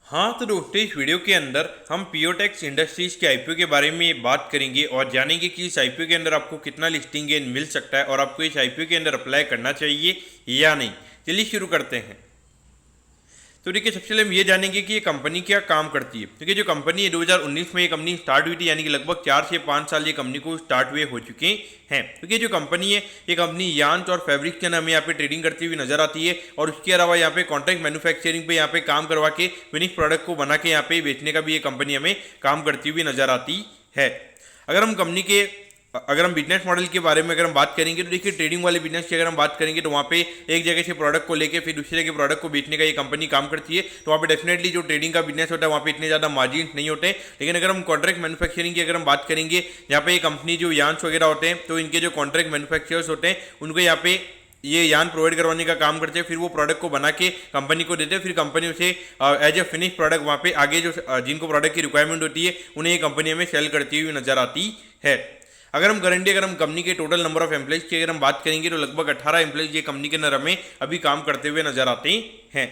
हाँ तो दोस्तों, इस वीडियो के अंदर हम पियोटेक्स इंडस्ट्रीज के आईपीओ के बारे में बात करेंगे और जानेंगे कि इस आईपीओ के अंदर आपको कितना लिस्टिंग गेन मिल सकता है और आपको इस आईपीओ के अंदर अप्लाई करना चाहिए या नहीं। चलिए शुरू करते हैं। तो देखिए, सबसे पहले हम ये जानेंगे कि ये कंपनी क्या काम करती है। क्योंकि जो कंपनी है 2019 में ये कंपनी स्टार्ट हुई थी, यानी कि लगभग 4 से 5 साल ये कंपनी को स्टार्ट हुए हो चुके हैं। क्योंकि जो कंपनी है ये कंपनी यांच और फैब्रिक के अंदर हमें यहाँ पे ट्रेडिंग करती हुई नजर आती है और उसके अलावा यहाँ पे कॉन्ट्रैक्ट मैन्युफैक्चरिंग पे यहाँ पे काम करवा के फिनिश प्रोडक्ट को बना के यहाँ पे बेचने का भी ये कंपनी हमें काम करती हुई नजर आती है। अगर हम बिजनेस मॉडल के बारे में अगर हम बात करेंगे तो देखिए, ट्रेडिंग वाले बिजनेस की अगर हम बात करेंगे तो वहाँ पे एक जगह से प्रोडक्ट को लेके फिर दूसरे जगह प्रोडक्ट को बेचने का ये कंपनी काम करती है। तो वहाँ पे डेफिनेटली जो ट्रेडिंग का बिजनेस होता है वहाँ पे इतने ज़्यादा मार्जिन नहीं होते। लेकिन अगर हम कॉन्ट्रैक्ट मैन्युफैक्चरिंग की अगर हम बात करेंगे, यहाँ पे ये कंपनी जो यान्स वगैरह होते हैं तो इनके जो कॉन्ट्रैक्ट मैन्युफैक्चरर्स होते हैं उनको यहाँ पे ये यान प्रोवाइड करवाने का काम करते हैं, फिर वो प्रोडक्ट को बना के कंपनी को देते हैं, फिर कंपनी उसे एज ए फिनिश प्रोडक्ट वहाँ पे आगे जो जिनको प्रोडक्ट की रिक्वायरमेंट होती है उन्हें ये कंपनी हमें सेल करती हुई नजर आती है। अगर हम कंपनी के टोटल नंबर ऑफ एम्प्लॉइज की अगर हम बात करेंगे तो लगभग 18 एम्प्लॉइज ये कंपनी के अंदर हमें अभी काम करते हुए नजर आते हैं।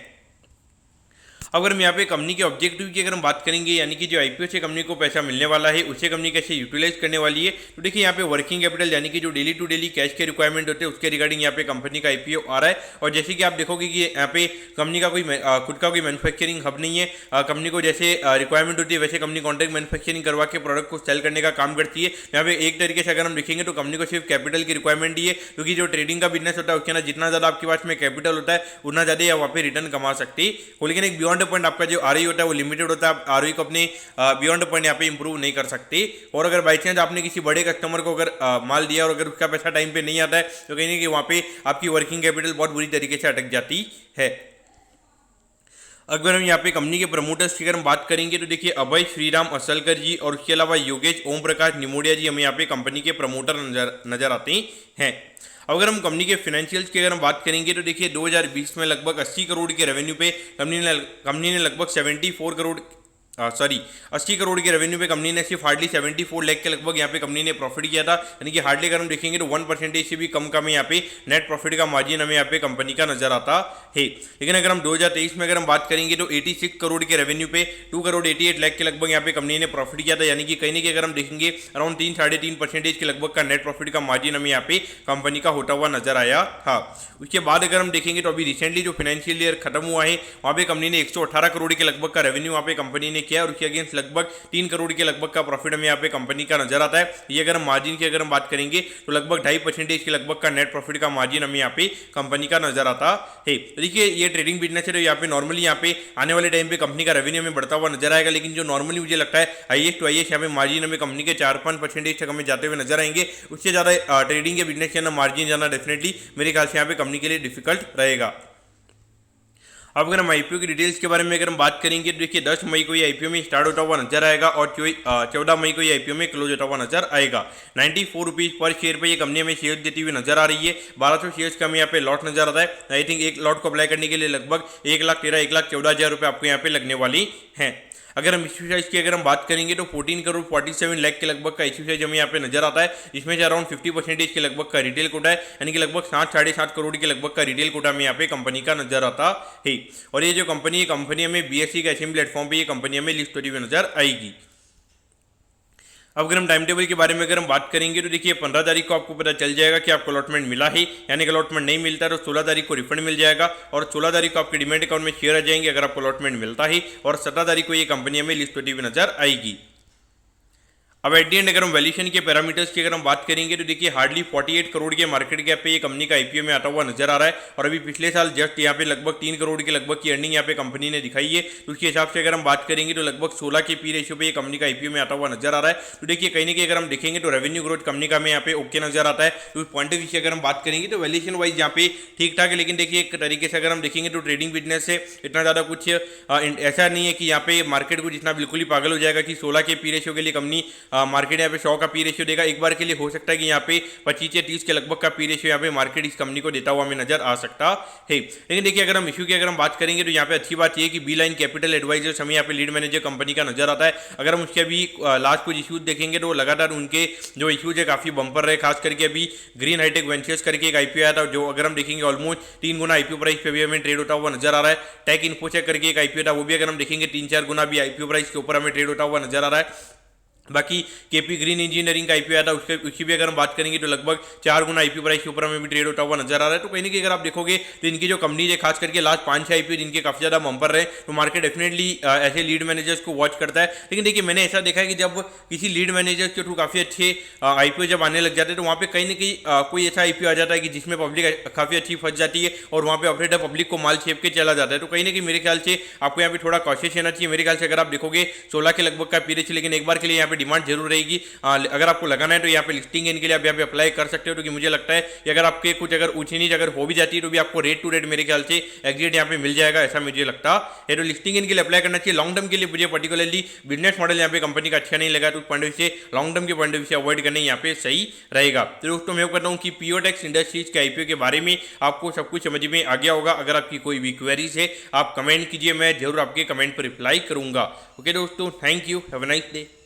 अगर हम यहाँ पे कंपनी के ऑब्जेक्टिव की अगर हम बात करेंगे, यानी कि जो आईपीओ से कंपनी को पैसा मिलने वाला है उसे कंपनी कैसे यूटिलाइज करने वाली है, तो देखिए यहाँ पे वर्किंग कैपिटल यानी कि जो डेली टू डेली कैश के रिक्वायरमेंट होते हैं उसके रिगार्डिंग यहाँ पे कंपनी का आईपीओ आ रहा है। और जैसे कि आप देखोगे कि यहाँ पे कंपनी का कोई खुद का कोई मैन्युफैक्चरिंग हब नहीं है। कंपनी को जैसे रिक्वायरमेंट होती है वैसे कंपनी कॉन्ट्रैक्ट मैन्युफैक्चरिंग करवा के प्रोडक्ट को सेल करने का काम करती है। यहाँ पे एक तरीके से अगर हम देखेंगे तो कंपनी को सिर्फ कैपिटल की रिक्वायरमेंट ही है, क्योंकि जो ट्रेडिंग का बिजनेस होता है उसके अंदर जितना ज़्यादा आपके पास में कैपिटल होता है उतना ज़्यादा आप वहाँ पे रिटर्न कमा सकते हैं। लेकिन एक बियॉन्ड पॉइंट आपका जो आरओई होता है वो लिमिटेड होता है। आप आरओई को अपने बियॉन्ड पॉइंट यहाँ पे इंप्रूव नहीं कर सकते। और अगर बाई चांस आपने किसी बड़े कस्टमर को अगर माल दिया और अगर उसका पैसा टाइम पे नहीं आता है तो कहीं ना कहीं वहाँ पे आपकी वर्किंग कैपिटल बहुत बुरी तरीके से अटक जाती है। अगर हम यहाँ पे कंपनी के प्रमोटर्स की अगर हम बात करेंगे तो देखिए, अभय श्रीराम असलकर जी और उसके अलावा योगेश ओम प्रकाश निमोडिया जी हमें यहाँ पे कंपनी के प्रमोटर नजर आते हैं। अगर हम कंपनी के फाइनेंशियल्स की अगर हम बात करेंगे तो देखिए, 2020 में लगभग 80 करोड़ के रेवेन्यू पे कंपनी ने लगभग 80 करोड़ के रेवेन्यू पे कंपनी ने सिर्फ हार्डली 74 लाख के लगभग यहाँ पे कंपनी ने प्रॉफिट किया था। यानी कि हार्डली अगर हम देखेंगे तो 1% से भी कम का हमें यहाँ पे नेट प्रॉफिट का मार्जिन हमें यहाँ पे कंपनी का नजर आता है। लेकिन अगर हम 2023 में अगर हम बात करेंगे तो 86 करोड़ के रेवेन्यू पे 2 करोड़ 88 लाख के लगभग यहाँ पे कंपनी ने प्रॉफिट किया था। यानी कि कहीं ना कहीं अगर हम देखेंगे अराउंड 3-3.5% के लगभग का नेट प्रॉफिट का मार्जिन हमें यहाँ पे कंपनी का होता हुआ नजर आया था। उसके बाद अगर हम देखेंगे तो अभी रिसेंटली जो फाइनेंशियल ईयर खत्म हुआ है वहाँ पे कंपनी ने 118 करोड़ के लगभग का रेवेन्यू वहाँ पे कंपनी ने किया और उसके अगेंस्ट लगभग 3 करोड़ के लगभग का प्रॉफिट हमें यहाँ पे कंपनी का नजर आता है। ये अगर हम मार्जिन की अगर हम बात करेंगे तो लगभग 2.5% के लगभग का नेट प्रॉफिट का मार्जिन हमें यहाँ पे कंपनी का नजर आता है। देखिए, ये ट्रेडिंग बिजनेस है तो यहाँ पे नॉर्मली यहाँ पे आने वाले टाइम पे कंपनी का रेवेन्यू हमें बढ़ता हुआ नजर आएगा। लेकिन जो नॉर्मली मुझे लगता है हाईएस्ट टू हाईएस्ट यहाँ पे मार्जिन हमें कंपनी के 4-5% तक हमें जाते हुए नजर आएंगे। उससे ज़्यादा ट्रेडिंग के बिजनेस के अंदर मार्जिन जाना डेफिनेटली मेरे ख्याल से यहाँ पे कंपनी के लिए डिफिकल्ट रहेगा। अब अगर हम आईपीओ की डिटेल्स के बारे में अगर हम बात करेंगे तो देखिए, 10 मई को ये आईपीओ में स्टार्ट होता हुआ नजर आएगा और 14 मई को ये आईपीओ में क्लोज होता हुआ नजर आएगा। 94 रुपीज़ पर शेयर पे ये कंपनी हमें शेयर देती हुई नजर आ रही है। 1200 शेयर्स का हमें यहाँ पे लॉट नजर आता है। आई थिंक एक लॉट को अप्लाई करने के लिए लगभग 1,13,1,14,000 रुपये आपको यहाँ पे लगने वाली हैं। अगर हम इश्यू साइज की अगर हम बात करेंगे तो 14 करोड़ 47 लाख के लगभग का इश्यू साइज हमें यहाँ पे नजर आता है। इसमें से अराउंड 50% के लगभग का रिटेल कोटा है, यानी कि लगभग 7-7.5 करोड़ के लगभग का रिटेल कोटा हमें यहाँ पे कंपनी का नजर आता है। और ये जो कंपनी हमें बीएसई के एसएम प्लेटफॉर्म पे ये कंपनी हमें लिस्ट होती हुई नजर आएगी। अब अगर हम टाइम टेबल के बारे में अगर हम बात करेंगे तो देखिए, 15 तारीख को आपको पता चल जाएगा कि आपको अलॉटमेंट मिला है, यानी कि अलॉटमेंट नहीं मिलता तो 16 तारीख को रिफंड मिल जाएगा और 16 तारीख को आपके डिमेट अकाउंट में शेयर आ जाएंगे अगर आपको अलॉटमेंट मिलता है। और 17 तारीख को ये कंपनी हमें लिस्ट होती हुई नजर आएगी। अब एट दी एंड अगर हम वैल्यूएशन के पैरामीटर्स की अगर हम बात करेंगे तो देखिए, हार्डली 48 करोड़ के मार्केट कैप पे ये कंपनी का आईपीओ में आता हुआ नजर आ रहा है। और अभी पिछले साल जस्ट यहाँ पे लगभग 3 करोड़ के लगभग की अर्निंग यहाँ पे कंपनी ने दिखाई है। तो उसके हिसाब से अगर हम बात करेंगे तो लगभग 16 के पी रेशियो पे ये कंपनी का आईपीओ में आता हुआ नजर आ रहा है। तो देखिए, कहीं ना कहीं अगर हम देखेंगे तो रेवेन्यू ग्रोथ कंपनी का हमें यहाँ पे ओके नजर आता है। तो उस पॉइंट ऑफ व्यू से अगर हम बात करेंगे तो वैल्यूएशन वाइज यहाँ पे ठीक ठाक है। लेकिन देखिए, एक तरीके से अगर हम देखेंगे तो ट्रेडिंग बिजनेस से इतना ज़्यादा कुछ ऐसा नहीं है कि यहाँ पे मार्केट को जितना बिल्कुल ही पागल हो जाएगा कि 16 के पी रेशियो के लिए कंपनी मार्केट यहाँ पे 100 का पी रेशियो देगा। एक बार के लिए हो सकता है कि यहाँ पे 25 या 30 के लगभग का पी रेशियो यहाँ पे मार्केट इस कंपनी को देता हुआ हमें नजर आ सकता है। लेकिन देखिए अगर हम इशू की अगर हम बात करेंगे तो यहाँ पे अच्छी बात यह है कि बी लाइन कैपिटल एडवाइजर्स हमें यहाँ पे लीड मैनेजर कंपनी का नजर आता है। अगर हम उसके अभी लास्ट कुछ इश्यूज देखेंगे तो लगातार उनके जो इश्यूज है काफी बंपर रहे, खास करके अभी ग्रीन हाईटेक वेंचर्स करके एक आईपीओ आया था, जो अगर हम देखेंगे ऑलमोस्ट 3 गुना आईपीओ प्राइस पे भी हमें ट्रेड होता हुआ नजर आ रहा है। टेक इन्फोचेक करके एक आईपीओ था, वो भी अगर हम देखेंगे 3-4 गुना भी आईपीओ प्राइस के ऊपर हमें ट्रेड होता हुआ नजर आ रहा है। बाकी केपी ग्रीन इंजीनियरिंग का आईपीओ आया था, उसकी भी अगर हम बात करेंगे तो लगभग 4 गुना आईपीओ प्राइस के ऊपर हमें भी ट्रेड होता हुआ नजर आ रहा है। तो कहीं ना कहीं अगर आप देखोगे तो इनकी जो कंपनी है, खास करके लास्ट 5-6 आईपीओ जिनके काफी ज्यादा बम्पर रहे, तो मार्केट डेफिनेटली ऐसे लीड मैनेजर्स को वॉच करता है। लेकिन देखिए मैंने ऐसा देखा है कि जब किसी लीड मैनेजर्स के थ्रू काफी अच्छे आईपीओ जब आने लग जाते हैं तो वहाँ पे कहीं ना कहीं कोई ऐसा आईपीओ आ जाता है कि जिसमें पब्लिक काफी अच्छी फंस जाती है और वहाँ पे ऑपरेटर पब्लिक को माल छेप के चला जाता है। तो कहीं ना कहीं मेरे ख्याल से आपको यहाँ पे थोड़ा कॉशियस रहना चाहिए। मेरे ख्याल से अगर आप देखोगे 16 के लगभग का पीरियड, लेकिन एक बार के लिए यहाँ पे डिमांड जरूर रहेगी। अगर आपको लगाना है तो यहाँ पे लिस्टिंग इनके लिए आप यहाँ पे अप्लाई कर सकते हो, क्योंकि मुझे लगता है कि अगर आपके कुछ अगर ऊंची नीच अगर हो भी जाती है तो भी आपको रेट टू रेट मेरे ख्याल से एग्जिट यहाँ पे मिल जाएगा, ऐसा मुझे लगता है। तो लिस्टिंग इनके लिए अप्लाई करना चाहिए। लॉन्ग टर्म के लिए मुझे पर्टिकुलरली बिजनेस मॉडल यहाँ पे कंपनी का अच्छा नहीं लगा, तो उस पॉइंट ऑफ व्यू से लॉन्ग टर्म के पॉइंट ऑफ व्यू से अवॉइड करने यहाँ पे सही रहेगा। तो दोस्तों मैं कहता हूँ कि पीओटेक्स इंडस्ट्रीज के आईपीओ के बारे में आपको सब कुछ समझ में आ गया होगा। अगर आपकी कोई भी क्वेरीज है आप कमेंट कीजिए, मैं जरूर आपके कमेंट पर रिप्लाई करूंगा। ओके दोस्तों, thank you, have a nice day.